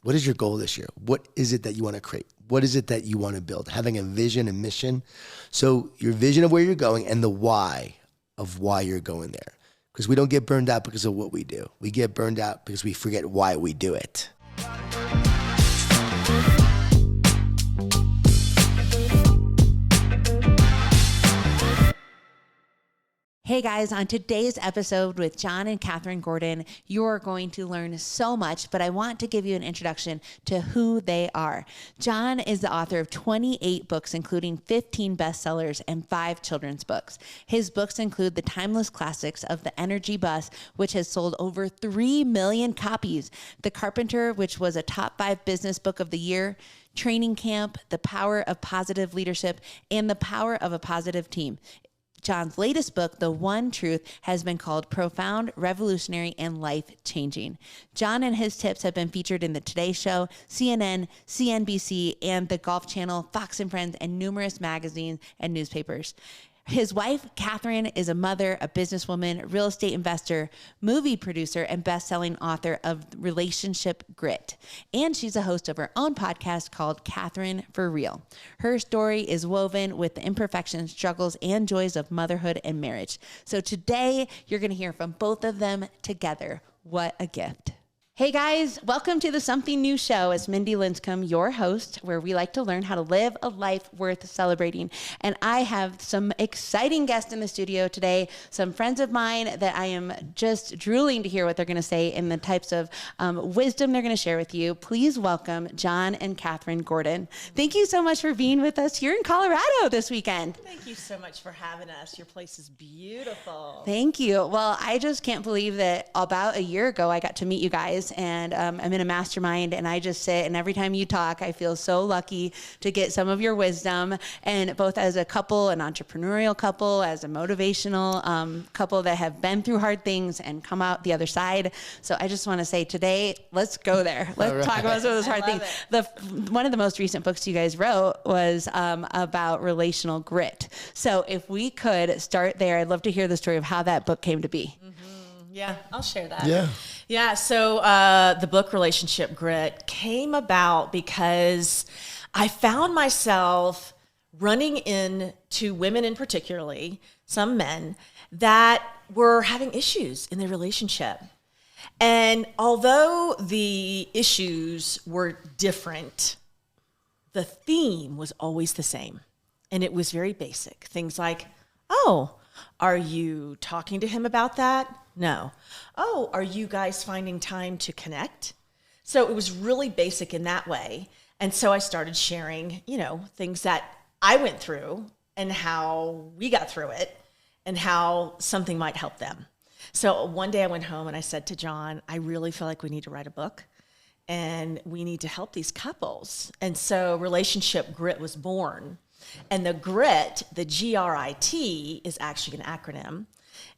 What is your goal this year? What is it that you want to create? What is it that you want to build? Having a vision and mission. So your vision of where you're going and the why of why you're going there. Because we don't get burned out because of what we do. We get burned out because we forget why we do it. Hey guys, on today's episode with Jon and Kathryn Gordon, you're going to learn so much, but I want to give you an introduction to who they are. Jon is the author of 28 books, including 15 bestsellers and 5 children's books. His books include the timeless classics of The Energy Bus, which has sold over 3 million copies, The Carpenter, which was a top 5 business book of the year, Training Camp, The Power of Positive Leadership, and The Power of a Positive Team. Jon's latest book, The One Truth, has been called profound, revolutionary, and life-changing. Jon and his tips have been featured in the Today Show, CNN, CNBC, and the Golf Channel, Fox and Friends, and numerous magazines and newspapers. His wife, Kathryn, is a mother, a businesswoman, real estate investor, movie producer, and best-selling author of Relationship Grit. And she's a host of her own podcast called Kathryn for Real. Her story is woven with the imperfections, struggles, and joys of motherhood and marriage. So today, you're going to hear from both of them together. What a gift. Hey guys, welcome to the Something New Show. It's Mindy Linscomb, your host, where we like to learn how to live a life worth celebrating. And I have some exciting guests in the studio today, some friends of mine that I am just drooling to hear what they're going to say and the types of wisdom they're going to share with you. Please welcome Jon and Kathryn Gordon. Thank you so much for being with us here in Colorado this weekend. Thank you so much for having us. Your place is beautiful. Thank you. Well, I just can't believe that about a year ago I got to meet you guys. And I'm in a mastermind and I just sit, and every time you talk, I feel so lucky to get some of your wisdom, and both as a couple, an entrepreneurial couple, as a motivational couple that have been through hard things and come out the other side. So I just want to say today, let's go there. Let's talk about some of those hard things. One of the most recent books you guys wrote was about relational grit. So if we could start there, I'd love to hear the story of how that book came to be. Mm-hmm. Yeah, I'll share that. Yeah. So the book Relationship Grit came about because I found myself running into women, in particularly some men, that were having issues in their relationship. And although the issues were different, the theme was always the same. And it was very basic. Things like, oh, are you talking to him about that? No. Oh, are you guys finding time to connect? So it was really basic in that way. And so I started sharing, things that I went through and how we got through it and how something might help them. So one day I went home and I said to Jon, I really feel like we need to write a book and we need to help these couples. And so Relationship Grit was born. And the grit, the GRIT, is actually an acronym.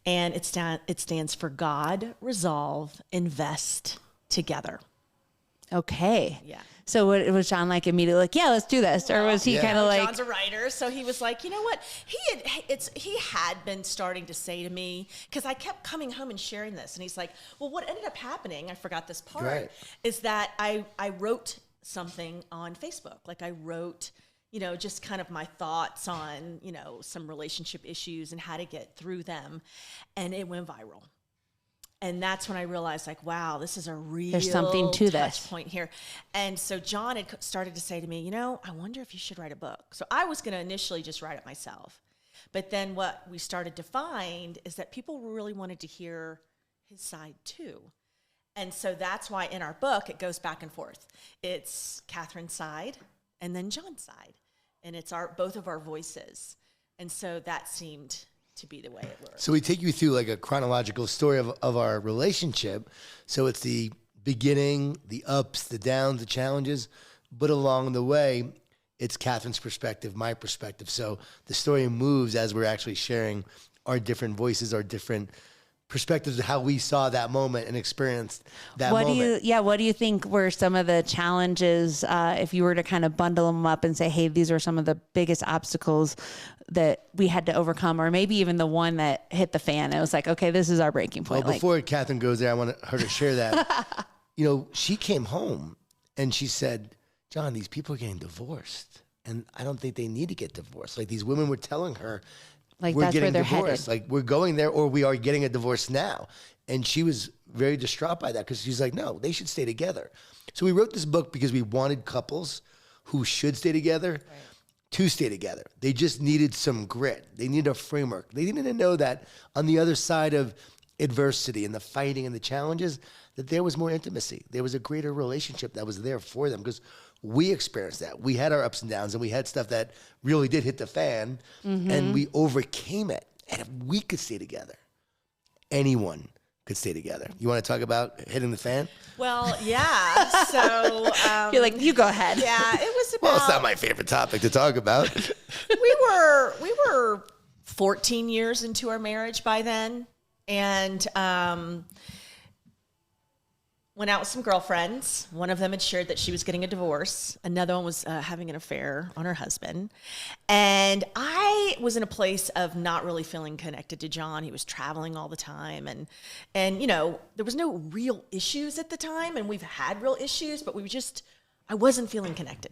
And it stands for God, Resolve, Invest, Together. Okay. Yeah. So was Jon like immediately like, yeah, let's do this? Or was he kind of like... Jon's a writer, so he was like, you know what? He had been starting to say to me, because I kept coming home and sharing this. And he's like, well, what ended up happening, I forgot this part, Right. is that I wrote something on Facebook. Like I wrote... just kind of my thoughts on, some relationship issues and how to get through them. And it went viral. And that's when I realized, like, wow, this is a real There's something to touch this point here. And so Jon had started to say to me, I wonder if you should write a book. So I was going to initially just write it myself. But then what we started to find is that people really wanted to hear his side too. And so that's why in our book, it goes back and forth. It's Kathryn's side and then Jon's side. And it's both of our voices. And so that seemed to be the way it worked. So we take you through like a chronological story of our relationship. So it's the beginning, the ups, the downs, the challenges, but along the way, it's Kathryn's perspective, my perspective. So the story moves as we're actually sharing our different voices, our different perspectives of how we saw that moment and experienced that moment. What do you think were some of the challenges, if you were to kind of bundle them up and say, hey, these are some of the biggest obstacles that we had to overcome, or maybe even the one that hit the fan? It was like, okay, this is our breaking point. Well, before Kathryn goes there, I want her to share that. She came home And she said, Jon, these people are getting divorced. And I don't think they need to get divorced. Like these women were telling her, Like we're that's where getting they're divorced. headed. Like we're going there or we are getting a divorce now. And she was very distraught by that because she's like, no, they should stay together. So we wrote this book because we wanted couples who should stay together to stay together. They just needed some grit. They needed a framework. They needed to know that on the other side of adversity and the fighting and the challenges, that there was more intimacy. There was a greater relationship that was there for them because we experienced that. We had our ups and downs and we had stuff that really did hit the fan and we overcame it. And if we could stay together, anyone could stay together. You want to talk about hitting the fan? Well, yeah. So You're like, you go ahead. yeah, it was about. Well, it's not my favorite topic to talk about. we were 14 years into our marriage by then, and went out with some girlfriends. One of them had shared that she was getting a divorce. Another one was having an affair on her husband. And I was in a place of not really feeling connected to Jon. He was traveling all the time. And you know, there was no real issues at the time. And we've had real issues, but I wasn't feeling connected.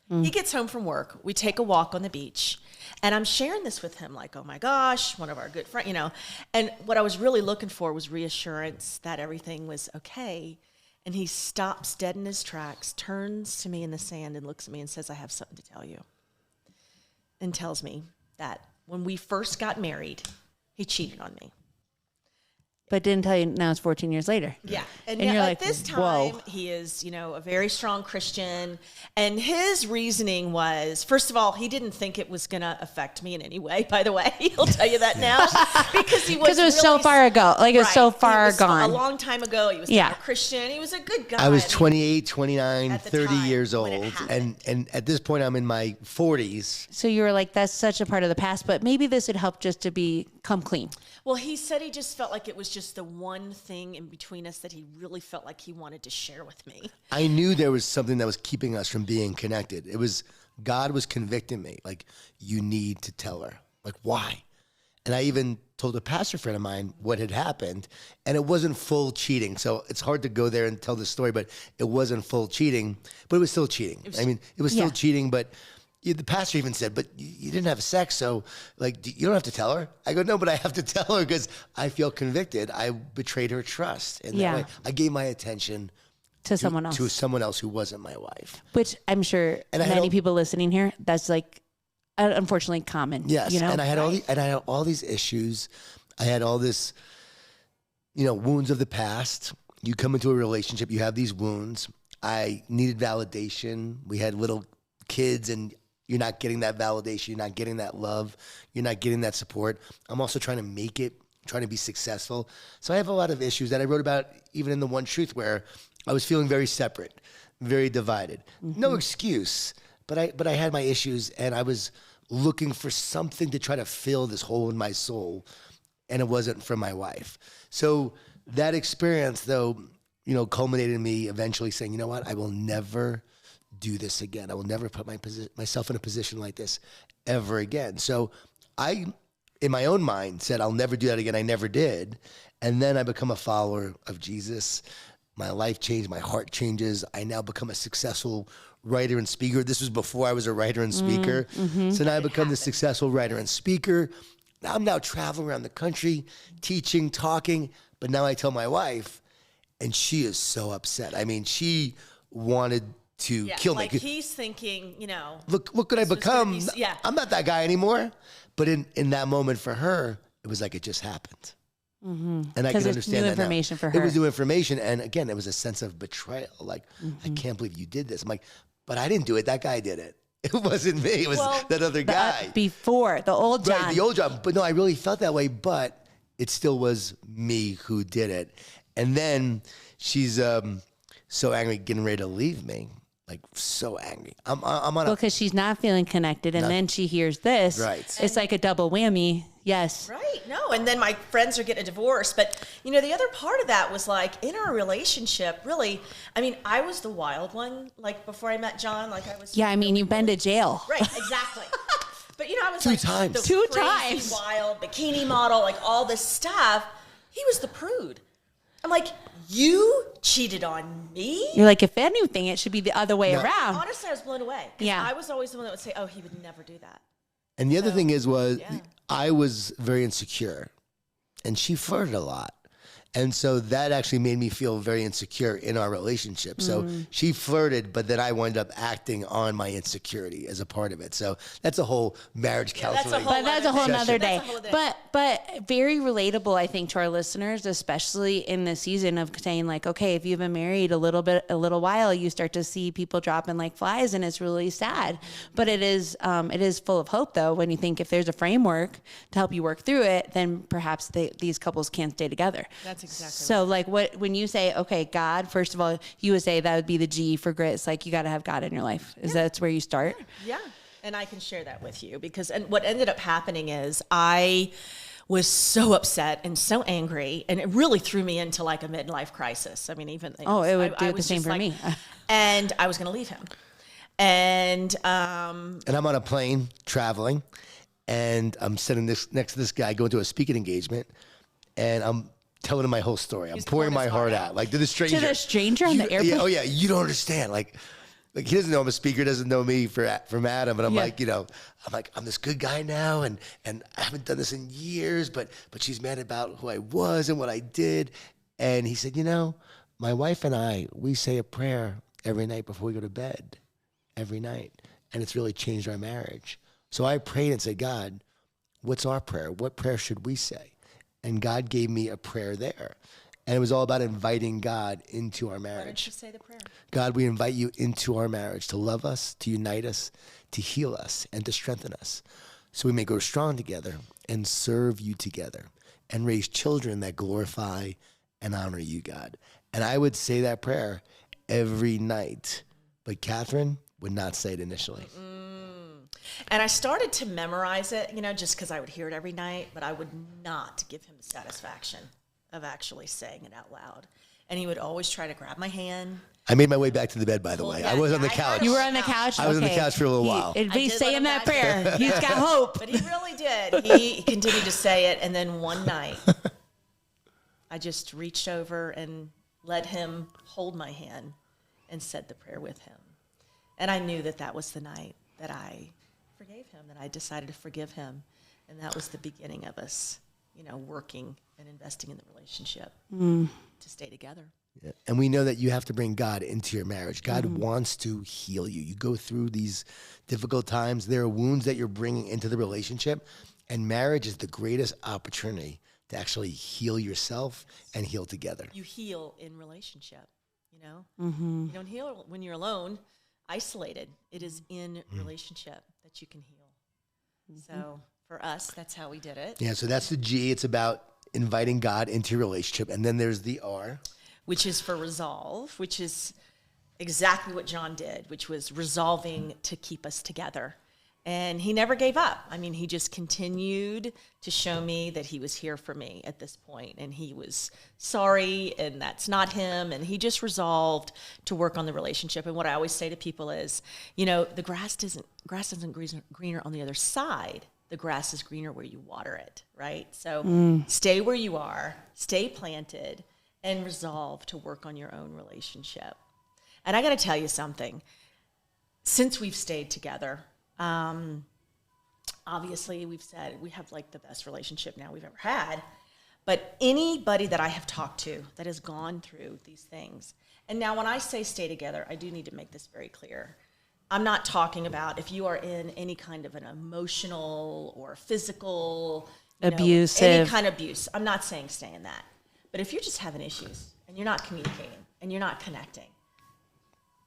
He gets home from work. We take a walk on the beach. And I'm sharing this with him like, oh my gosh, one of our good friends, you know. And what I was really looking for was reassurance that everything was okay. And he stops dead in his tracks, turns to me in the sand and looks at me and says, I have something to tell you. And tells me that when we first got married, he cheated on me. But didn't tell you now it's 14 years later. Yeah. And you're at like, this time, whoa. he is, you know, a very strong Christian. And his reasoning was, first of all, he didn't think it was going to affect me in any way, by the way. He'll tell you that now. Because he was Because it was so far ago. Like it was so far gone. A long time ago. He was a Christian. He was a good guy. I was 28, 29, At the 30 time years when it old. happened. And at this point, I'm in my 40s. So you were like, that's such a part of the past, but maybe this would help just to come clean. Well, he said he just felt like it was just the one thing in between us that he really felt like he wanted to share with me. I knew there was something that was keeping us from being connected. It was, God was convicting me. Like, you need to tell her. Like, why? And I even told a pastor friend of mine what had happened, and it wasn't full cheating. So it's hard to go there and tell the story, but it wasn't full cheating, but it was still cheating. It was still cheating, but the pastor even said, but you didn't have sex, so like you don't have to tell her. I go, no, but I have to tell her because I feel convicted. I betrayed her trust. And that way I gave my attention to someone else. To someone else who wasn't my wife. Which I'm sure many people listening here, that's like unfortunately common. Yes, you know? and I had all these issues. I had all this, wounds of the past. You come into a relationship, you have these wounds. I needed validation. We had little kids, and you're not getting that validation. You're not getting that love. You're not getting that support. I'm also trying to make it, trying to be successful. So I have a lot of issues that I wrote about even in The One Truth, where I was feeling very separate, very divided. No excuse, but I had my issues, and I was looking for something to try to fill this hole in my soul, and it wasn't from my wife. So that experience, though, culminated in me eventually saying, you know what, I will never do this again. I will never put myself in a position like this ever again. So I, in my own mind, said, I'll never do that again. I never did. And then I become a follower of Jesus. My life changed. My heart changes. I now become a successful writer and speaker. This was before I was a writer and speaker. So now I become the successful writer and speaker. I'm now traveling around the country, teaching, talking. But now I tell my wife, and she is so upset. I mean, she wanted to kill me. Like he's thinking, look what I become. Yeah. I'm not that guy anymore. But in that moment for her, it was like it just happened. And I can understand new that information now. for her. It was new information. And again, it was a sense of betrayal. Like, I can't believe you did this. I'm like, but I didn't do it. That guy did it. It wasn't me. It was that other guy. Before, the old Jon. Right, the old Jon. But no, I really felt that way. But it still was me who did it. And then she's so angry, getting ready to leave me. Like, so angry. I'm on because she's not feeling connected, and then she hears this. Right. It's like a double whammy. Yes. Right. No. And then my friends are getting a divorce. But, the other part of that was like in our relationship, really, I mean, I was the wild one, like before I met Jon, like I was. Yeah. I mean, you've been to jail. Right. Exactly. But, I was Two like times. the Two crazy, times. wild bikini model, like all this stuff. He was the prude. I'm like, you cheated on me? You're like, if anything, it should be the other way around. Honestly, I was blown away. Yeah. I was always the one that would say, oh, he would never do that. And the other thing was I was very insecure, and she flirted a lot. And so that actually made me feel very insecure in our relationship. So she flirted, but then I wound up acting on my insecurity as a part of it. So that's a whole marriage counseling. That's a whole nother day. But very relatable, I think, to our listeners, especially in the season of saying like, okay, if you've been married a little while, you start to see people dropping like flies, and it's really sad. But it is full of hope, though, when you think if there's a framework to help you work through it, then perhaps these couples can't stay together. That's exactly so right. like when you say, okay, God, first of all, you would say that would be the G for grit. It's like, you got to have God in your life. That's where you start? Yeah. And I can share that with you and what ended up happening is I was so upset and so angry, and it really threw me into like a midlife crisis. I mean, even it would do the same for me. And I was going to leave him. And I'm on a plane traveling, and I'm sitting next to this guy going to a speaking engagement, and I'm telling him my whole story. I'm pouring my heart out, like to the stranger. To the stranger on the airplane? Yeah, oh yeah, you don't understand. Like he doesn't know I'm a speaker, doesn't know me from Adam, but I'm like, I'm this good guy now, and I haven't done this in years, but she's mad about who I was and what I did. And he said, my wife and I, we say a prayer every night before we go to bed, every night, and it's really changed our marriage. So I prayed and said, God, what's our prayer? What prayer should we say? And God gave me a prayer there. And it was all about inviting God into our marriage. Why don't you say the prayer? God, we invite you into our marriage to love us, to unite us, to heal us, and to strengthen us, so we may grow strong together and serve you together and raise children that glorify and honor you, God. And I would say that prayer every night, but Kathryn would not say it initially. And I started to memorize it, just because I would hear it every night, but I would not give him the satisfaction of actually saying it out loud. And he would always try to grab my hand. I made my way back to the bed, by the way. Yeah, I was on the couch. You were on the couch? I was on the couch for a little while. He's saying that prayer. He's got hope. But he really did. He continued to say it. And then one night, I just reached over and let him hold my hand and said the prayer with him. And I knew that was the night that I forgave him, that I decided to forgive him. And that was the beginning of us, working and investing in the relationship to stay together. Yeah. And we know that you have to bring God into your marriage. God wants to heal you. You go through these difficult times. There are wounds that you're bringing into the relationship, and marriage is the greatest opportunity to actually heal yourself and heal together. You heal in relationship, You don't heal when you're alone, isolated. It is in relationship that you can heal. So for us, that's how we did it. Yeah, so that's the G. It's about inviting God into your relationship. And then there's the R, which is for resolve, which is exactly what Jon did, which was resolving to keep us together. And he never gave up. I mean, he just continued to show me that he was here for me at this point, and he was sorry, and that's not him, and he just resolved to work on the relationship. And what I always say to people is, the grass isn't greener on the other side. The grass is greener where you water it, right? So stay where you are, stay planted, and resolve to work on your own relationship. And I got to tell you something. Since we've stayed together, obviously we've said we have like the best relationship now we've ever had, but anybody that I have talked to that has gone through these things, and now when I say stay together, I do need to make this very clear. I'm not talking about if you are in any kind of an emotional or physical abusive, any kind of abuse. I'm not saying stay in that. But if you're just having issues and you're not communicating and you're not connecting,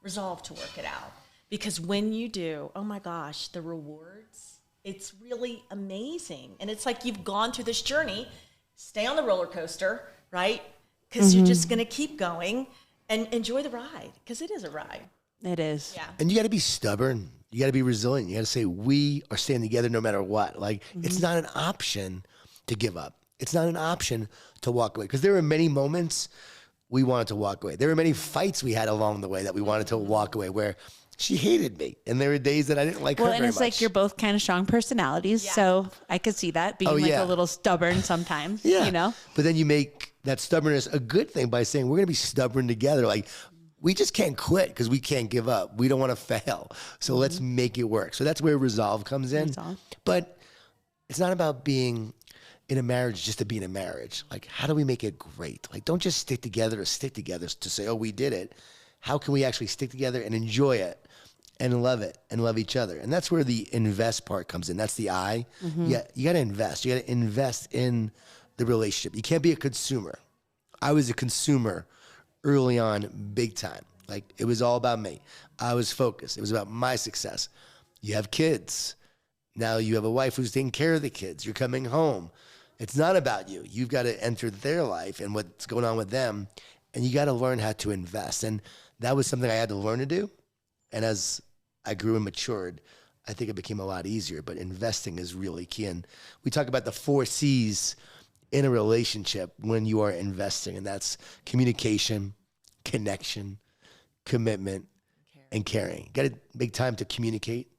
resolve to work it out. Because when you do, oh my gosh, the rewards, it's really amazing. And it's like you've gone through this journey, stay on the roller coaster, right? Because you're just going to keep going and enjoy the ride, because it is a ride. It is. Yeah. And you got to be stubborn. You got to be resilient. You got to say, we are staying together no matter what. Like, it's not an option to give up. It's not an option to walk away. Because there were many moments we wanted to walk away. There were many fights we had along the way that we wanted to walk away, where she hated me. And there were days that I didn't like her very much. Well, and it's like you're both kind of strong personalities. Yeah. So I could see that being a little stubborn sometimes, But then you make that stubbornness a good thing by saying we're going to be stubborn together. Like, we just can't quit because we can't give up. We don't want to fail. So let's make it work. So that's where resolve comes in. But it's not about being in a marriage just to be in a marriage. Like, how do we make it great? Like, don't just stick together to say, oh, we did it. How can we actually stick together and enjoy it and love each other? And that's where the invest part comes in. That's the I. Yeah, you got to invest. You got to invest in the relationship. You can't be a consumer. I was a consumer early on, big time. Like, it was all about me. I was focused. It was about my success. You have kids. Now you have a wife who's taking care of the kids. You're coming home. It's not about you. You've got to enter their life and what's going on with them. And you got to learn how to invest. And that was something I had to learn to do. And as I grew and matured, I think it became a lot easier. But investing is really key. And we talk about the 4 C's in a relationship when you are investing, and that's communication, connection, commitment, and caring. Got to make time to communicate.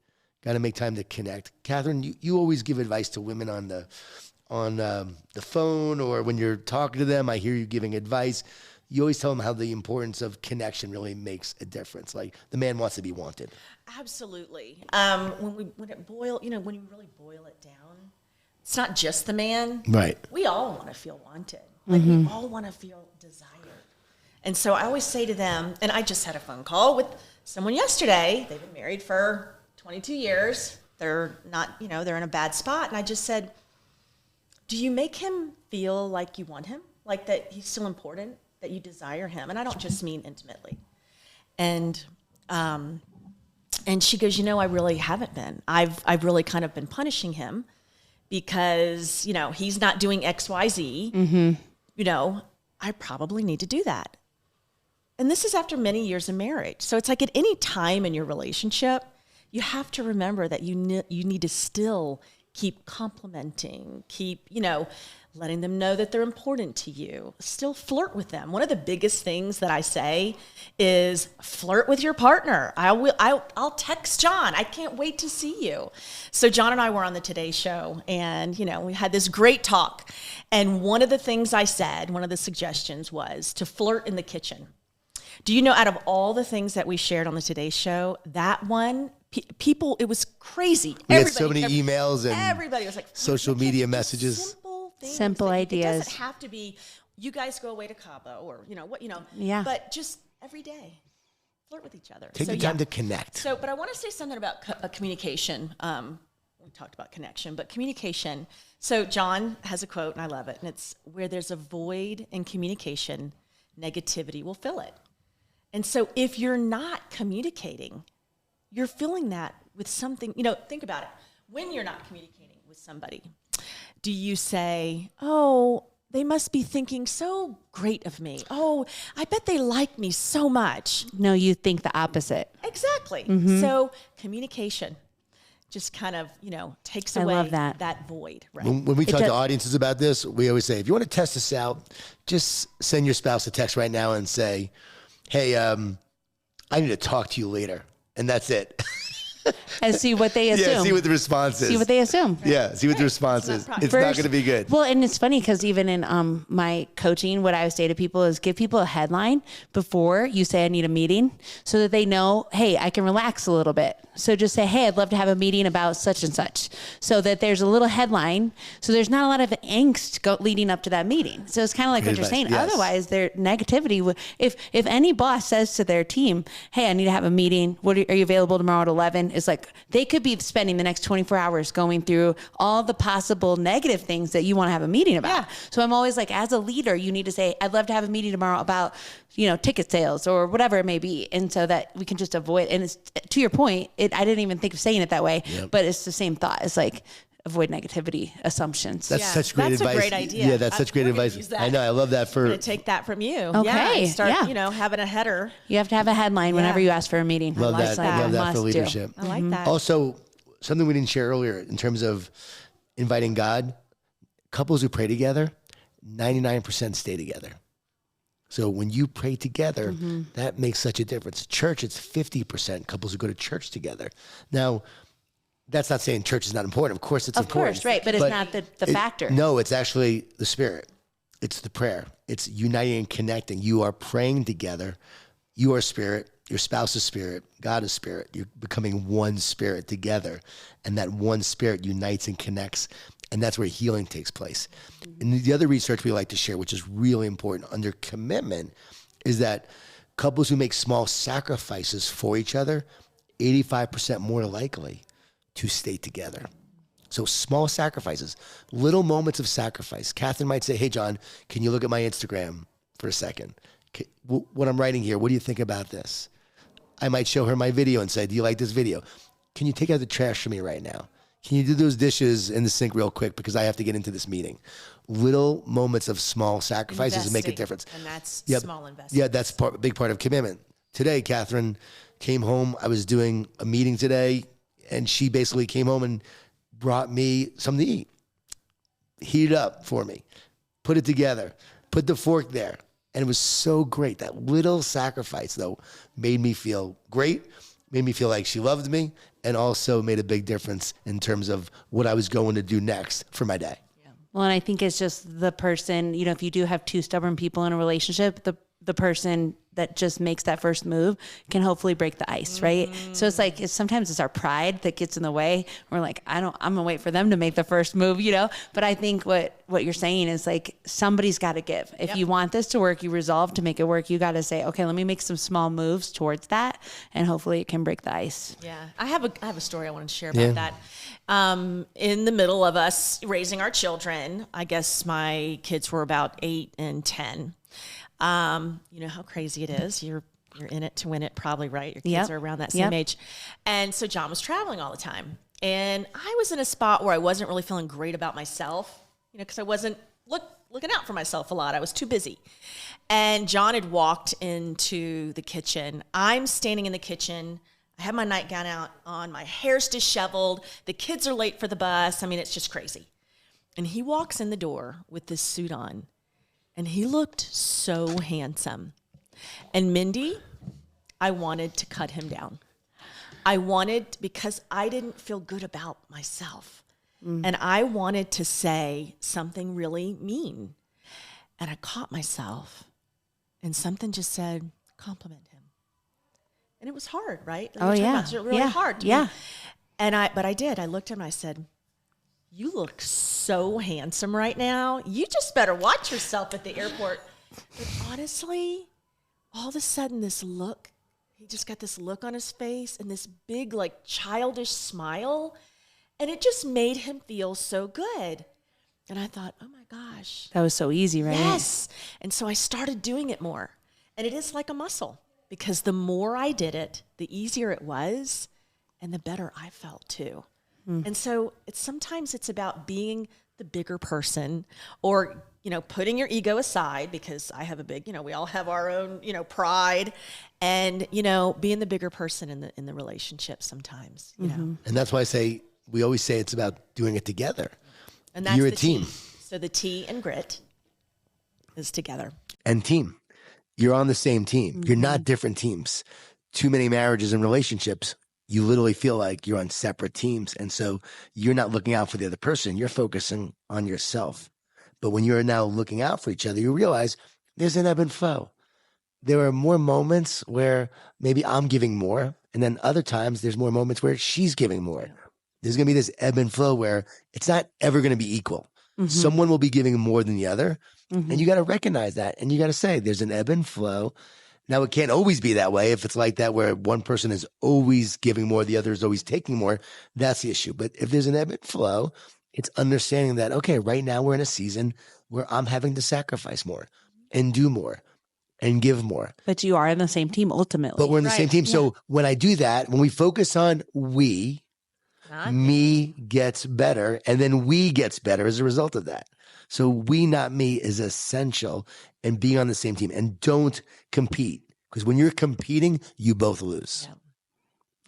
Got to make time to connect. Kathryn, you always give advice to women on the phone or when you're talking to them. I hear you giving advice. You always tell them how the importance of connection really makes a difference. Like, the man wants to be wanted. Absolutely. When you really boil it down, it's not just the man. Right. We all want to feel wanted. Like, we all want to feel desired. And so I always say to them, and I just had a phone call with someone yesterday. They've been married for 22 years. They're not, they're in a bad spot. And I just said, do you make him feel like you want him? Like that he's still important, that you desire him? And I don't just mean intimately. And she goes, I really haven't been. I've really kind of been punishing him because, he's not doing X, Y, Z. I probably need to do that. And this is after many years of marriage. So it's like at any time in your relationship, you have to remember that you need to still keep complimenting, keep, letting them know that they're important to you. Still flirt with them. One of the biggest things that I say is flirt with your partner. I'll text Jon. I can't wait to see you. So Jon and I were on the Today Show, and we had this great talk. And one of the things I said, one of the suggestions was to flirt in the kitchen. Do you know, out of all the things that we shared on the Today Show, that one, people, it was crazy. We had so many emails and everybody was like, social media messages. Simple ideas. It doesn't have to be, you guys go away to Cabo or, Yeah. But just every day, flirt with each other. Take the time to connect. So, but I want to say something about communication. We talked about connection, but communication. So Jon has a quote, and I love it, and it's, where there's a void in communication, negativity will fill it. And so if you're not communicating, you're filling that with something, think about it. When you're not communicating with somebody, do you say, oh, they must be thinking so great of me. Oh, I bet they like me so much. No, you think the opposite. Exactly. So communication just kind of, takes away that void. Right? When we talk to audiences about this, we always say, if you want to test this out, just send your spouse a text right now and say, hey, I need to talk to you later. And that's it. And see what they assume. Yeah, see what the response is. See what they assume. Yeah, see what the response is. It's not going to be good. Well, and it's funny because even in my coaching, what I would say to people is give people a headline before you say I need a meeting so that they know, hey, I can relax a little bit. So just say, hey, I'd love to have a meeting about such and such, so that there's a little headline. So there's not a lot of angst leading up to that meeting. So it's kind of like what you're saying. Yes. Otherwise, their negativity, if any boss says to their team, hey, I need to have a meeting. Are you available tomorrow at 11? It's like they could be spending the next 24 hours going through all the possible negative things that you want to have a meeting about. Yeah. So I'm always like, as a leader, you need to say, I'd love to have a meeting tomorrow about, ticket sales or whatever it may be. And so that we can just avoid, and it's to your point, I didn't even think of saying it that way, but it's the same thought. It's like, avoid negativity assumptions. That's such great advice. That's a great idea. Yeah, that's such great advice. I know. I love that. I'm going to take that from you. Okay. Yeah, start, having a header. You have to have a headline whenever you ask for a meeting. Love that. Love that for leadership. I like that. Also, something we didn't share earlier in terms of inviting God, couples who pray together, 99% stay together. So when you pray together, that makes such a difference. Church, it's 50% couples who go to church together. Now, that's not saying church is not important. Of course it's important. Of course, right. But it's not the factor. No, it's actually the Spirit. it's the prayer. It's uniting and connecting. You are praying together. You are spirit. Your spouse is spirit. God is spirit. You're becoming one spirit together. And that one spirit unites and connects. And that's where healing takes place. And the other research we like to share, which is really important under commitment, is that couples who make small sacrifices for each other, 85% more likely to stay together. So small sacrifices, little moments of sacrifice. Kathryn might say, hey, Jon, can you look at my Instagram for a second? What I'm writing here, what do you think about this? I might show her my video and say, do you like this video? Can you take out the trash for me right now? Can you do those dishes in the sink real quick because I have to get into this meeting? Little moments of small sacrifices make a difference. And that's small investments. Yeah, that's a big part of commitment. Today, Kathryn came home. I was doing a meeting today, and she basically came home and brought me something to eat. Heat it up for me. Put it together. Put the fork there. And it was so great. That little sacrifice, though, made me feel great, made me feel like she loved me, and also made a big difference in terms of what I was going to do next for my day. Yeah. Well, and I think it's just the person, if you do have two stubborn people in a relationship, the person that just makes that first move can hopefully break the ice, right? So it's like, sometimes it's our pride that gets in the way. We're like, I'm gonna wait for them to make the first move, But I think what you're saying is like, somebody's got to give. If you want this to work, you resolve to make it work, you got to say, okay, let me make some small moves towards that, and hopefully it can break the ice. Yeah, I have a story I want to share about that. In the middle of us raising our children, I guess my kids were about 8 and 10. You know how crazy it is. You're in it to win it, probably, right? Your kids are around that same age. And so Jon was traveling all the time. And I was in a spot where I wasn't really feeling great about myself, because I wasn't looking out for myself a lot. I was too busy. And Jon had walked into the kitchen. I'm standing in the kitchen. I have my nightgown out on. My hair's disheveled. The kids are late for the bus. I mean, it's just crazy. And he walks in the door with this suit on. And he looked so handsome. And Mindy, I wanted to cut him down. Because I didn't feel good about myself. And I wanted to say something really mean. And I caught myself. And something just said, compliment him. And it was hard, right? Oh, yeah. It's really hard to me. But I did. I looked at him and I said, you look so handsome right now. You just better watch yourself at the airport. But honestly, all of a sudden he just got this look on his face and this big, childish smile. And it just made him feel so good. And I thought, oh my gosh. That was so easy, right? Yes. And so I started doing it more. And it is like a muscle, because the more I did it, the easier it was, and the better I felt too. And so sometimes it's about being the bigger person, or, putting your ego aside, because I have a big, we all have our own, pride, and, being the bigger person in the relationship sometimes, And that's why we always say it's about doing it together. And that's You're a team. So the T in grit is together. And team. You're on the same team. You're not different teams. Too many marriages and relationships, you literally feel like you're on separate teams. And so you're not looking out for the other person. You're focusing on yourself. But when you're now looking out for each other, you realize there's an ebb and flow. There are more moments where maybe I'm giving more. And then other times there's more moments where she's giving more. There's going to be this ebb and flow where it's not ever going to be equal. Someone will be giving more than the other. And you got to recognize that. And you got to say there's an ebb and flow. Now, it can't always be that way. If it's like that, where one person is always giving more, the other is always taking more, that's the issue. But if there's an ebb and flow, it's understanding that, okay, right now we're in a season where I'm having to sacrifice more and do more and give more. But you are in the same team ultimately. But we're in the same team. Yeah. So when I do that, when we focus on me gets better, and then we gets better as a result of that. So we, not me, is essential, and being on the same team. And don't compete, because when you're competing, you both lose.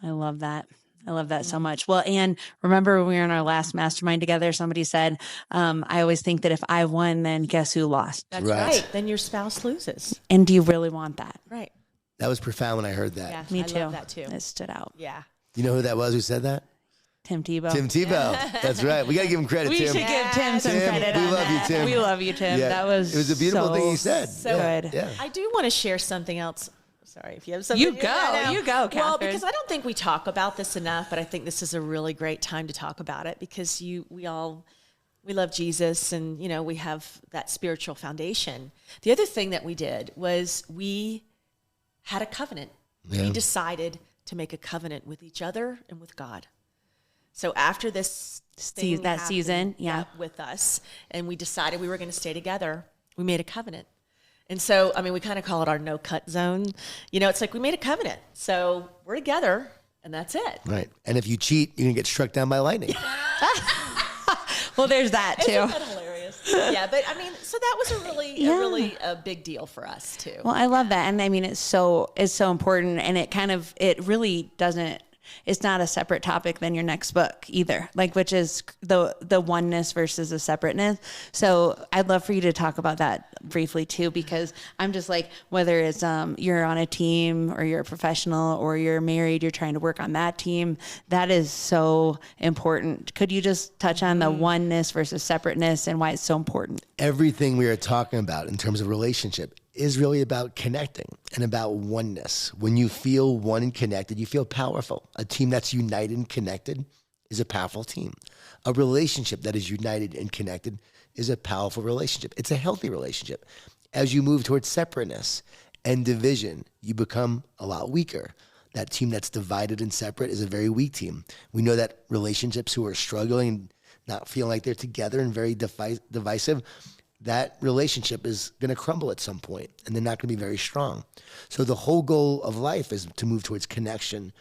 Yeah. I love that. I love that so much. Well, and remember when we were in our last mastermind together, somebody said, I always think that if I won, then guess who lost? That's right. Then your spouse loses. And do you really want that? Right. That was profound when I heard that. Yeah, me too. I love that too. It stood out. Yeah. You know who that was who said that? Tim Tebow. Tim Tebow. That's right. We got to give him credit, We Tim. should give Tim some Tim, credit. we on love you, that. Tim. We love you, Tim. Yeah. That was It was a beautiful thing he said. So good. Yeah. I do want to share something else. Sorry, if you have something. You go, Kathryn. Well, because I don't think we talk about this enough, but I think this is a really great time to talk about it because we love Jesus and, we have that spiritual foundation. The other thing that we did was we had a covenant. Yeah. We decided to make a covenant with each other and with God. So after this thing that happened, season, yeah, with us, and we decided we were going to stay together, we made a covenant. And so, we kind of call it our no-cut zone. It's like we made a covenant. So we're together, and that's it. Right. And if you cheat, you're going to get struck down by lightning. Well, there's that too. Isn't that hilarious? Yeah, but so that was a really big deal for us too. Well, I love that. And it's so important. And it really doesn't, it's not a separate topic than your next book either, which is the oneness versus the separateness. So I'd love for you to talk about that briefly too, because I'm just whether it's you're on a team or you're a professional or you're married, you're trying to work on that team, that is so important. Could you just touch on the oneness versus separateness and why it's so important? Everything we are talking about in terms of relationship is really about connecting and about oneness. When you feel one and connected, you feel powerful. A team that's united and connected is a powerful team. A relationship that is united and connected is a powerful relationship. It's a healthy relationship. As you move towards separateness and division, you become a lot weaker. That team that's divided and separate is a very weak team. We know that relationships who are struggling and not feeling like they're together and very divisive, that relationship is going to crumble at some point and they're not going to be very strong. So the whole goal of life is to move towards connection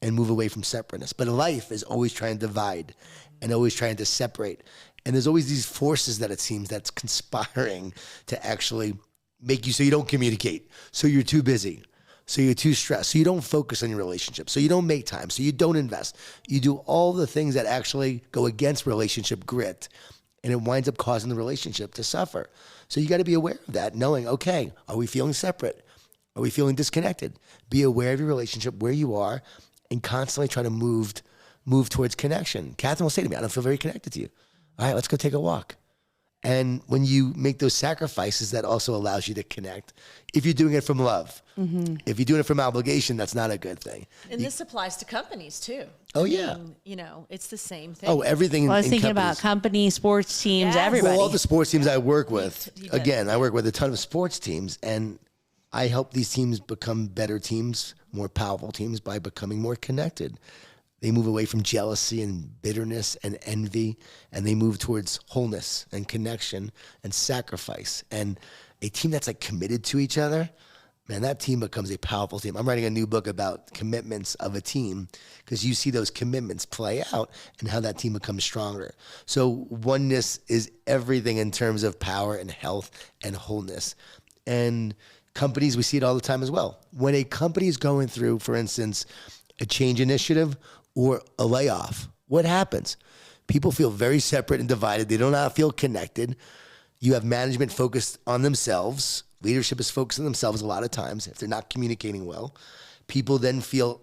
and move away from separateness. But life is always trying to divide and always trying to separate. And there's always these forces that it seems that's conspiring to actually make you so you don't communicate, so you're too busy, so you're too stressed, so you don't focus on your relationship, so you don't make time, so you don't invest. You do all the things that actually go against relationship grit, and it winds up causing the relationship to suffer. So you got to be aware of that, knowing, okay, are we feeling separate? Are we feeling disconnected? Be aware of your relationship, where you are, and constantly try to move towards connection. Kathryn will say to me, I don't feel very connected to you. All right, let's go take a walk. And when you make those sacrifices, that also allows you to connect. If you're doing it from love, if you're doing it from obligation, that's not a good thing. And this applies to companies too. Oh, yeah. It's the same thing. Oh, everything. Well, I was thinking companies. about companies, sports teams, Yes. everybody. Well, all the sports teams I work with, He does. again, I work with a ton of sports teams, and I help these teams become better teams, more powerful teams by becoming more connected. They move away from jealousy and bitterness and envy, and they move towards wholeness and connection and sacrifice. And a team that's committed to each other, man, that team becomes a powerful team. I'm writing a new book about commitments of a team because you see those commitments play out and how that team becomes stronger. So oneness is everything in terms of power and health and wholeness. And companies, we see it all the time as well. When a company is going through, for instance, a change initiative or a layoff, what happens? People feel very separate and divided. They do not feel connected. You have management focused on themselves. Leadership is focused on themselves a lot of times if they're not communicating well. People then feel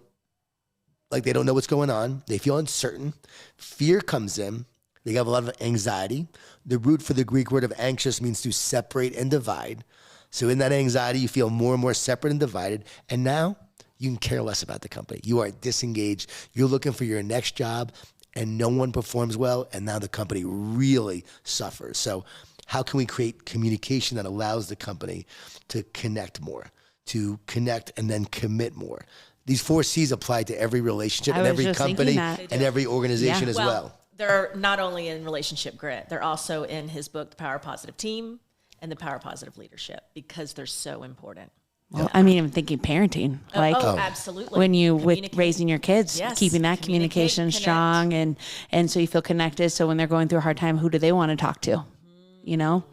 like they don't know what's going on. They feel uncertain. Fear comes in. They have a lot of anxiety. The root for the Greek word of anxious means to separate and divide. So in that anxiety, you feel more and more separate and divided. And now you can care less about the company. You are disengaged. You're looking for your next job and no one performs well. And now the company really suffers. So how can we create communication that allows the company to connect more, to connect and then commit more? These 4 C's apply to every relationship and every company and every organization as well. They're not only in relationship grit, they're also in his book, The Power Positive Team and The Power Positive Leadership, because they're so important. Well, I'm thinking parenting, absolutely. when you with raising your kids, Yes. keeping that communication Connect. strong, and so you feel connected. So when they're going through a hard time, who do they want to talk to?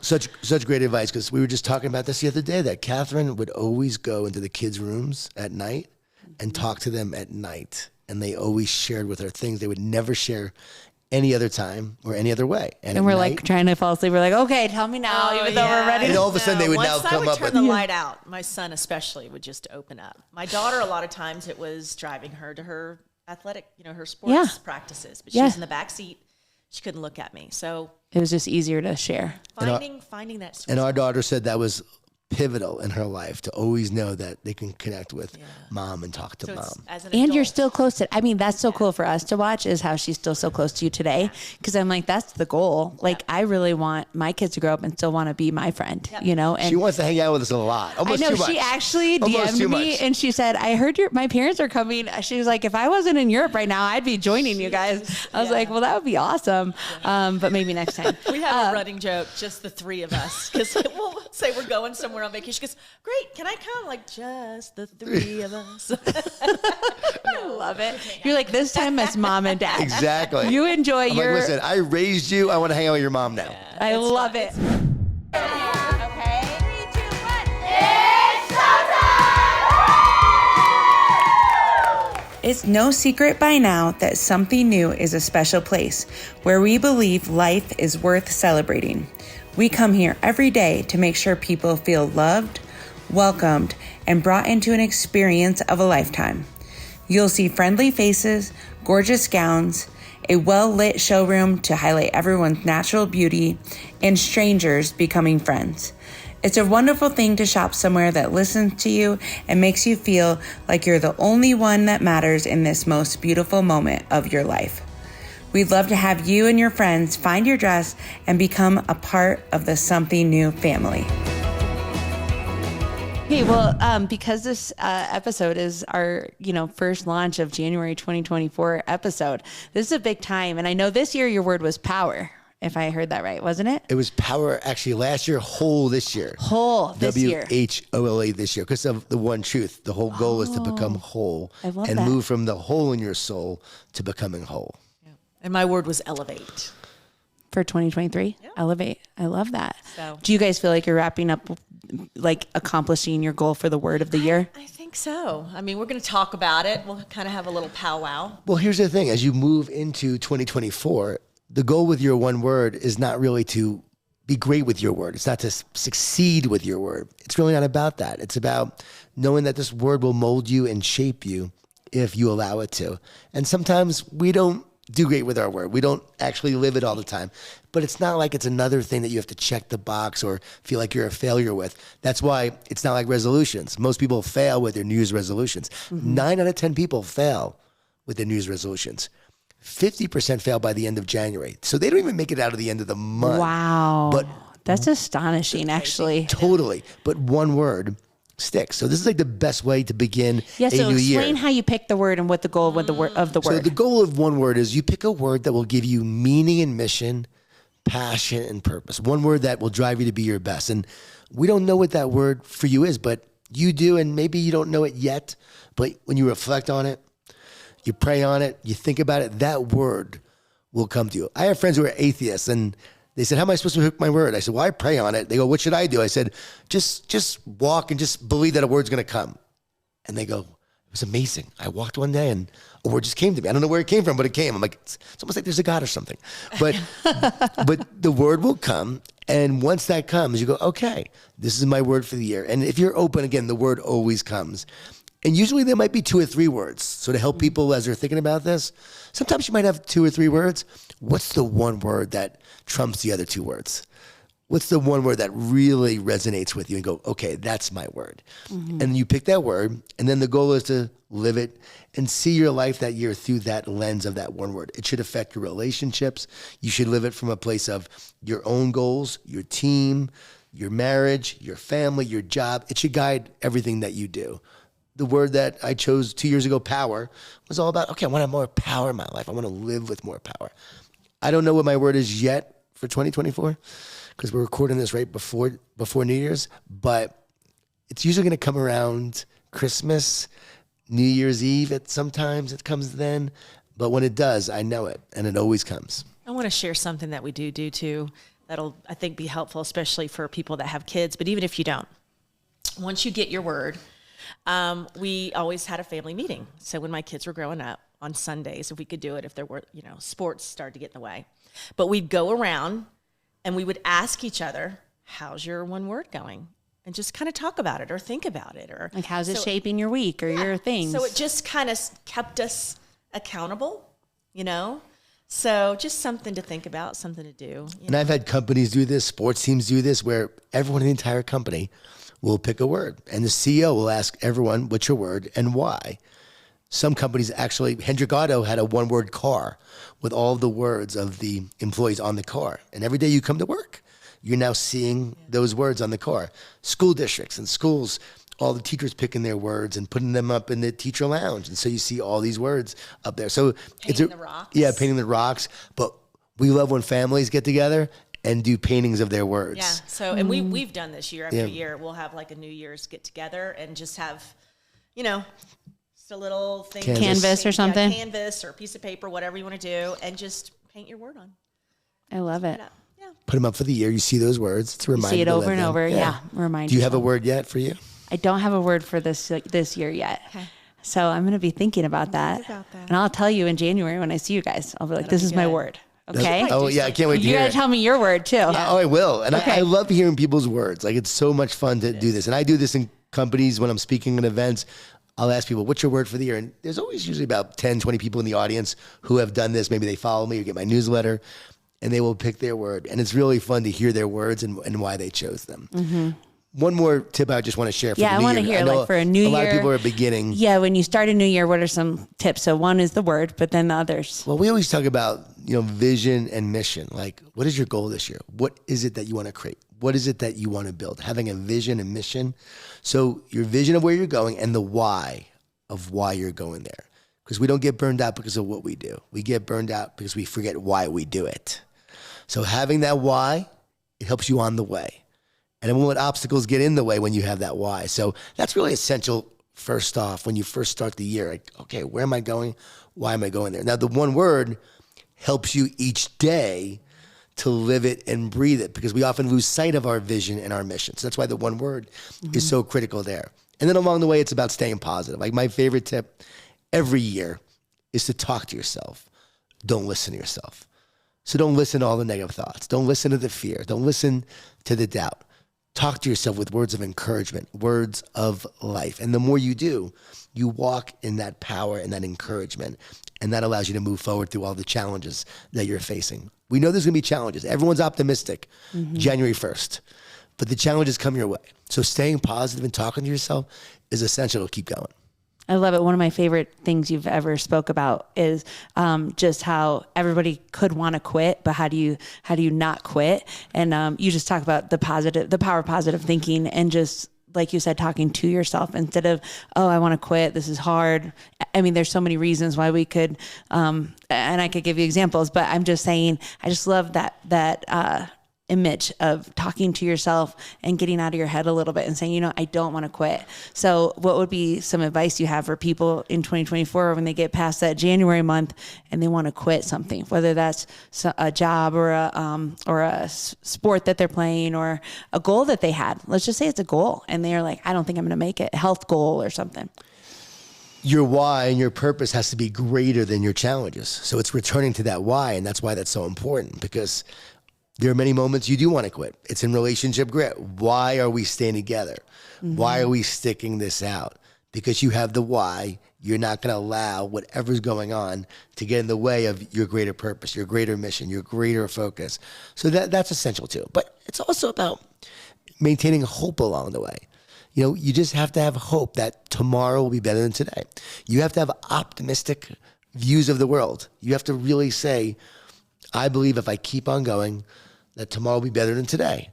Such great advice, because we were just talking about this the other day, that Kathryn would always go into the kids' rooms at night and talk to them at night, and they always shared with her things they would never share any other time or any other way. And we're trying to fall asleep. We're like, okay, tell me now, even though we're ready. And all of a sudden they would now come up Once I would with turn the light out, my son especially would just open up. My daughter, a lot of times it was driving her to her athletic, her sports practices, but she was in the back seat. She couldn't look at me. So it was just easier to share. Finding that sweet And our spot. daughter said that was pivotal in her life, to always know that they can connect with mom and talk to So mom. as an And adult, you're still close to, that's so cool for us to watch, is how she's still so close to you today. Cause I'm like, that's the goal. Like I really want my kids to grow up and still want to be my friend, and She wants to hang out with us a lot. Almost I know too much. she actually Almost too DM'd me much. and she said, I heard my parents are coming. She was like, if I wasn't in Europe right now, I'd be joining you guys. I was like, well, that would be awesome. But maybe next time. we have a running joke, just the three of us, because we'll say we're going somewhere on vacation. She goes, great, can I come? Like, just the three of us. I love it. You're like, this time as mom and dad. Exactly. You enjoy I'm your. like, listen, I raised you. I want to hang out with your mom now. I love it. It's no secret by now that Something New is a special place where we believe life is worth celebrating. We come here every day to make sure people feel loved, welcomed, and brought into an experience of a lifetime. You'll see friendly faces, gorgeous gowns, a well-lit showroom to highlight everyone's natural beauty, and strangers becoming friends. It's a wonderful thing to shop somewhere that listens to you and makes you feel like you're the only one that matters in this most beautiful moment of your life. We'd love to have you and your friends find your dress and become a part of the Something New family. Hey, well, because this episode is our, first launch of January 2024 episode, this is a big time. And I know this year your word was power, if I heard that right, wasn't it? It was power actually last year, whole this year. Whole this year. WHOLA this year, because of the one truth. The whole goal is to become whole I love and that. move from the hole in your soul to becoming whole. And my word was elevate. For 2023? Yeah. Elevate. I love that. So- Do you guys feel like you're wrapping up, like accomplishing your goal for the word of the year? I think so. I mean, we're going to talk about it. We'll kind of have a little powwow. Well, here's the thing. As you move into 2024, the goal with your one word is not really to be great with your word. It's not to succeed with your word. It's really not about that. It's about knowing that this word will mold you and shape you if you allow it to. And sometimes we don't do great with our word. We don't actually live it all the time. But it's not like it's another thing that you have to check the box or feel like you're a failure with. That's why it's not like resolutions. Most people fail with their New Year's resolutions. 9 out of 10 people fail with their New Year's resolutions. 50% fail by the end of January. So they don't even make it out of the end of the month. Wow. But that's astonishing, actually. totally. But one word sticks. So this is like the best way to begin Yeah, a so new year. explain how you pick the word and what the goal of the word. So the goal of one word is you pick a word that will give you meaning and mission, passion and purpose. One word that will drive you to be your best. And we don't know what that word for you is, but you do. And maybe you don't know it yet, but when you reflect on it, you pray on it, you think about it, that word will come to you. I have friends who are atheists and they said, how am I supposed to pick my word? I said, well, I pray on it. They go, what should I do? I said, just walk and just believe that a word's going to come. And they go, it was amazing. I walked one day and a word just came to me. I don't know where it came from, but it came. I'm like, it's almost like there's a God or something. But but the word will come. And once that comes, you go, okay, this is my word for the year. And if you're open, again, the word always comes. And usually there might be 2 or 3 words. So to help people as they're thinking about this, sometimes you might have 2 or 3 words. What's the one word that trumps the other 2 words? What's the one word that really resonates with you and go, okay, that's my word. And you pick that word, and then the goal is to live it and see your life that year through that lens of that one word. It should affect your relationships. You should live it from a place of your own goals, your team, your marriage, your family, your job. It should guide everything that you do. The word that I chose 2 years ago, power, was all about, okay, I want to have more power in my life. I want to live with more power. I don't know what my word is yet for 2024 because we're recording this right before New Year's, but it's usually going to come around Christmas, New Year's Eve. Sometimes it comes then, but when it does, I know it, and it always comes. I want to share something that we do too that'll, I think, be helpful, especially for people that have kids. But even if you don't, once you get your word, we always had a family meeting. So when my kids were growing up on Sundays, if we could do it, if there were, sports started to get in the way, but we'd go around and we would ask each other, how's your one word going? And just kind of talk about it or think about it. Or Like, how's it shaping your week or your things? So it just kind of kept us accountable, you know? So just something to think about, something to do. And I've had companies do this, sports teams do this, where everyone in the entire company will pick a word. And the CEO will ask everyone, what's your word and why? Some companies actually, Hendrick Auto had a one-word car with all the words of the employees on the car. And every day you come to work, you're now seeing those words on the car. School districts and schools, all the teachers picking their words and putting them up in the teacher lounge. And so you see all these words up there. So painting the rocks. Yeah, painting the rocks. But we love when families get together and do paintings of their words. Yeah. So, and we've done this year after year. We'll have like a New Year's get together and just have, you know, just a little thing. Canvas or something. Yeah, canvas or a piece of paper, whatever you want to do, and just paint your word on. I love it. Yeah. Put them up for the year. You see those words. It's a reminder. See it to over live and them. over. Yeah. Remind Do you have a yourself. word yet for you? I don't have a word for this year yet. Okay. So I'm going to be thinking about that. And I'll tell you in January when I see you guys. I'll be like, this is my word. Okay? Oh, yeah. I can't wait to You hear got to it. tell me your word too. Oh, I will. And Okay. I love hearing people's words. Like, it's so much fun to do this. And I do this in companies when I'm speaking at events. I'll ask people, what's your word for the year? And there's always usually about 10, 20 people in the audience who have done this. Maybe they follow me or get my newsletter, and they will pick their word. And it's really fun to hear their words and why they chose them. Mm-hmm. One more tip I just want to share for the new year. I want to hear, like, for a new year. A lot of people are beginning. Yeah, when you start a new year, what are some tips? So one is the word, but then the others. Well, we always talk about, vision and mission. Like, what is your goal this year? What is it that you want to create? What is it that you want to build? Having a vision and mission. So your vision of where you're going and the why of why you're going there. Because we don't get burned out because of what we do. We get burned out because we forget why we do it. So having that why, it helps you on the way. And then what obstacles get in the way when you have that why. So that's really essential first off when you first start the year. Like, okay, where am I going? Why am I going there? Now, the one word helps you each day to live it and breathe it because we often lose sight of our vision and our mission. So that's why the one word is so critical there. And then along the way, it's about staying positive. Like my favorite tip every year is to talk to yourself. Don't listen to yourself. So don't listen to all the negative thoughts. Don't listen to the fear. Don't listen to the doubt. Talk to yourself with words of encouragement, words of life. And the more you do, you walk in that power and that encouragement. And that allows you to move forward through all the challenges that you're facing. We know there's going to be challenges. Everyone's optimistic January 1st, but the challenges come your way. So staying positive and talking to yourself is essential to keep going. I love it. One of my favorite things you've ever spoke about is just how everybody could want to quit, but how do you not quit? And you just talk about the power of positive thinking, and just like you said, talking to yourself instead of, oh, I want to quit. This is hard. I mean, there's so many reasons why we could, and I could give you examples, but I'm just saying, I just love that image of talking to yourself and getting out of your head a little bit and saying, I don't want to quit. So what would be some advice you have for people in 2024 when they get past that January month and they want to quit something, whether that's a job or a sport that they're playing or a goal that they had? Let's just say it's a goal and they're like, I don't think I'm going to make it, a health goal or something. Your why and your purpose has to be greater than your challenges. So it's returning to that why. And that's why that's so important, because there are many moments you do want to quit. It's in relationship grit. Why are we staying together? Mm-hmm. Why are we sticking this out? Because you have the why. You're not going to allow whatever's going on to get in the way of your greater purpose, your greater mission, your greater focus. So that's essential too. But it's also about maintaining hope along the way. You just have to have hope that tomorrow will be better than today. You have to have optimistic views of the world. You have to really say, I believe if I keep on going, that tomorrow will be better than today.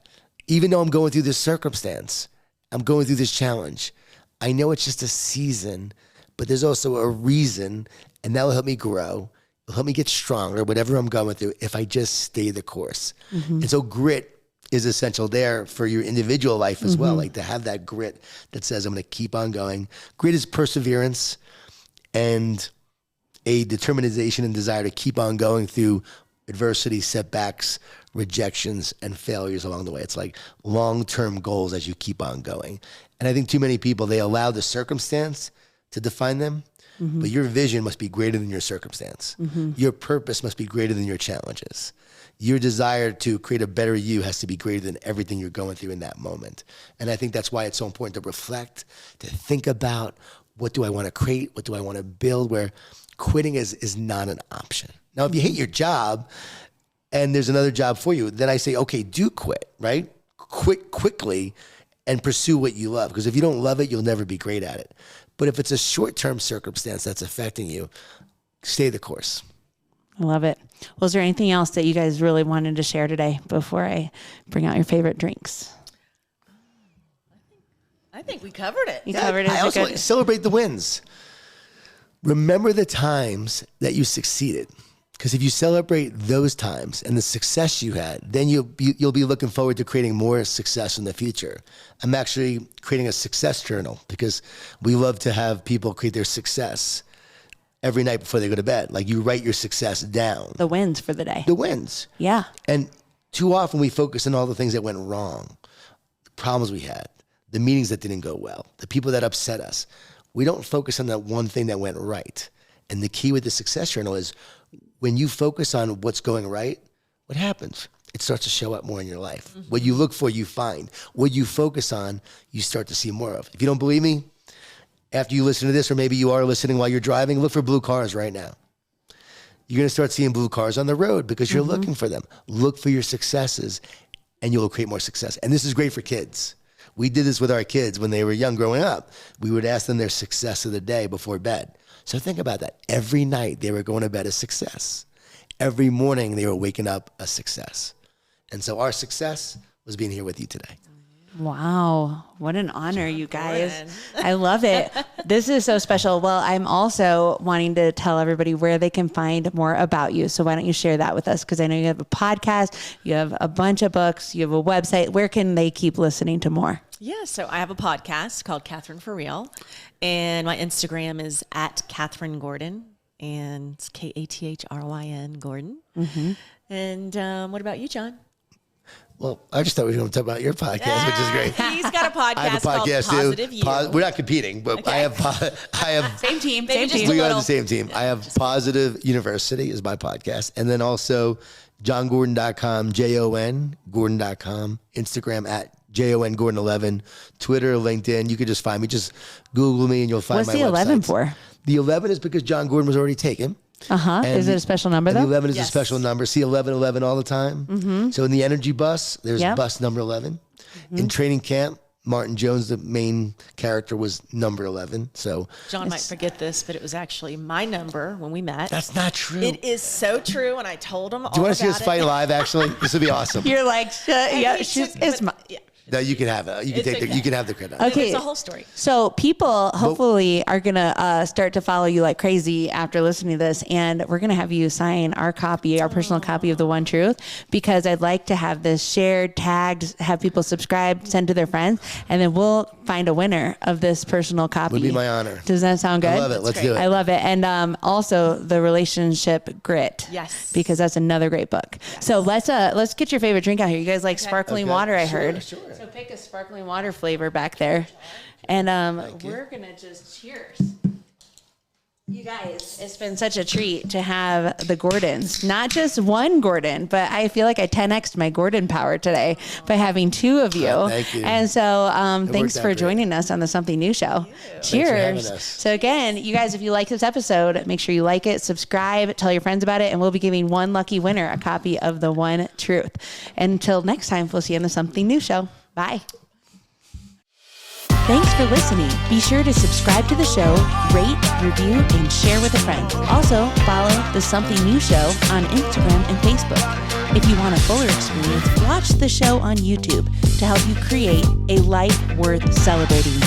Even though I'm going through this circumstance, I'm going through this challenge, I know it's just a season, but there's also a reason, and that will help me grow. It'll help me get stronger, whatever I'm going through, if I just stay the course. Mm-hmm. And so grit is essential there for your individual life as well, like to have that grit that says, I'm going to keep on going. Grit is perseverance and a determination and desire to keep on going through adversity, setbacks, rejections, and failures along the way. It's like long-term goals as you keep on going. And I think too many people, they allow the circumstance to define them, but your vision must be greater than your circumstance. Your purpose must be greater than your challenges. Your desire to create a better you has to be greater than everything you're going through in that moment. And I think that's why it's so important to reflect, to think about, what do I want to create? What do I want to build? Where quitting is not an option. Now, if you hate your job and there's another job for you, then I say, okay, do quit, right? Quit quickly and pursue what you love. Because if you don't love it, you'll never be great at it. But if it's a short-term circumstance that's affecting you, stay the course. I love it. Was there anything else that you guys really wanted to share today before I bring out your favorite drinks? I think we covered it. You covered it. I also celebrate the wins. Remember the times that you succeeded. Because if you celebrate those times and the success you had, then you'll be looking forward to creating more success in the future. I'm actually creating a success journal because we love to have people create their success every night before they go to bed. Like you write your success down. The wins for the day. The wins. Yeah. And too often we focus on all the things that went wrong, the problems we had, the meetings that didn't go well, the people that upset us. We don't focus on that one thing that went right. And the key with the success journal is when you focus on what's going right, what happens? It starts to show up more in your life. Mm-hmm. What you look for, you find. What you focus on, you start to see more of. If you don't believe me, after you listen to this, or maybe you are listening while you're driving, look for blue cars right now. You're going to start seeing blue cars on the road because you're looking for them. Look for your successes and you'll create more success. And this is great for kids. We did this with our kids when they were young growing up. We would ask them their success of the day before bed. So think about that. Every night they were going to bed a success. Every morning they were waking up a success. And so our success was being here with you today. Wow. What an honor, you guys. I love it. This is so special. Well, I'm also wanting to tell everybody where they can find more about you. So why don't you share that with us? Because I know you have a podcast, you have a bunch of books, you have a website. Where can they keep listening to more? Yeah, so I have a podcast called Kathryn for Real, and my Instagram is at Kathryn Gordon, and it's Kathryn Gordon. Mm-hmm. And what about you, John? Well, I just thought we were going to talk about your podcast, which is great. He's got a podcast, I have a podcast called Positive You. We're not competing, but okay. I have same team. We are the same team. I have Positive University is my podcast, and then also JonGordon.com, JON Gordon.com, Instagram at JON Gordon 11, Twitter, LinkedIn. You could just find me. Just Google me and you'll find my website. What's the 11 for? The 11 is because Jon Gordon was already taken. Is it a special number though? The 11 is a special number. See 1111 all the time. Mm-hmm. So in the energy bus, there's bus number 11. Mm-hmm. In training camp, Martin Jones, the main character, was number 11. So John might forget this, but it was actually my number when we met. That's not true. It is so true, and I told him all about it. Do you want to see us fight live, actually? This would be awesome. You're like, it's my... Yeah. No, you can have it. You can have the credit. Okay, it's a whole story. So people hopefully are gonna start to follow you like crazy after listening to this, and we're gonna have you sign our copy, our personal copy of The One Truth, because I'd like to have this shared, tagged, have people subscribe, send to their friends, and then we'll find a winner of this personal copy. Would be my honor. Does that sound good? I love it. Let's do it. I love it, and also the Relationship Grit. Yes, because that's another great book. Yes. So let's get your favorite drink out here. You guys like sparkling water? I heard. Sure. So pick a sparkling water flavor back there. And we're going to just cheers. You guys, it's been such a treat to have the Gordons. Not just one Gordon, but I feel like I 10x'd my Gordon power today by having two of you. Thank you. And so thanks for joining us on the Something New show. Cheers. So again, you guys, if you like this episode, make sure you like it, subscribe, tell your friends about it, and we'll be giving one lucky winner a copy of The One Truth. Until next time, we'll see you on the Something New show. Bye. Thanks for listening. Be sure to subscribe to the show, rate, review, and share with a friend. Also, follow The Something New Show on Instagram and Facebook. If you want a fuller experience, watch the show on YouTube to help you create a life worth celebrating.